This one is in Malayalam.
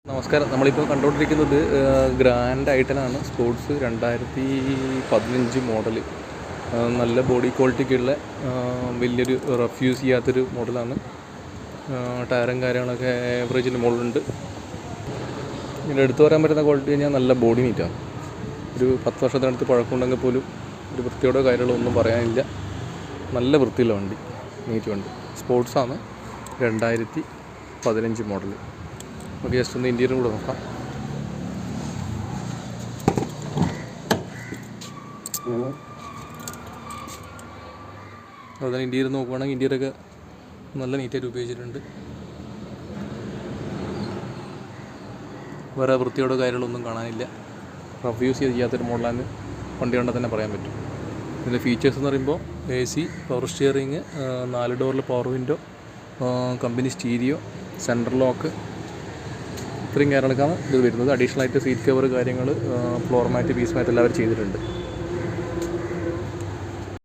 നമസ്കാരം. നമ്മളിപ്പോൾ കണ്ടുകൊണ്ടിരിക്കുന്നത് ഗ്രാൻഡ് ഐറ്റനാണ്. Sports 2015 model. നല്ല ബോഡി ക്വാളിറ്റിക്കുള്ള വലിയൊരു റഫ്യൂസ് ചെയ്യാത്തൊരു മോഡലാണ്. ടയറും കാര്യങ്ങളൊക്കെ ആവറേജിൻ്റെ മുകളിലുണ്ട്. ഇതിൽ എടുത്തു പറയാൻ പറ്റുന്ന ക്വാളിറ്റി കഴിഞ്ഞാൽ നല്ല ബോഡി നീറ്റാണ്. ഒരു 10 വർഷത്തിനടുത്ത് പഴക്കമുണ്ടെങ്കിൽ പോലും ഒരു വൃത്തിയോടോ കാര്യങ്ങളോ ഒന്നും പറയാനില്ല. നല്ല വൃത്തിയുള്ള വണ്ടി, നീറ്റ് വണ്ടി. സ്പോർട്സാണ്, 2015 മോഡൽ. നമുക്ക് ജസ്റ്റ് ഒന്ന് ഇൻറ്റീരിയർ കൂടെ നോക്കാം. അതുപോലെ ഇൻറ്റീരിയർ നോക്കുകയാണെങ്കിൽ ഇൻറ്റീരിയറൊക്കെ നല്ല നീറ്റായിട്ട് ഉപയോഗിച്ചിട്ടുണ്ട്. വേറെ വൃത്തിയോടോ കാര്യങ്ങളൊന്നും കാണാനില്ല. റഫ്യൂസ് ചെയ്യാത്തൊരു മോഡലാണ്. വണ്ടി കണ്ടാൽ തന്നെ പറയാൻ പറ്റും. ഇതിൻ്റെ ഫീച്ചേഴ്സ് എന്ന് പറയുമ്പോൾ AC, പവർ സ്റ്റിയറിങ്, 4 ഡോറിൽ power window, company stereo, central lock, ഇത്രയും കാര്യങ്ങളൊക്കെയാണ് ഇത് വരുന്നത്. അഡീഷണൽ ആയിട്ട് സീറ്റ് കവർ കാര്യങ്ങൾ, ഫ്ലോർ മാറ്റ്, പീസ് മാറ്റ് എല്ലാവരും ചെയ്തിട്ടുണ്ട്.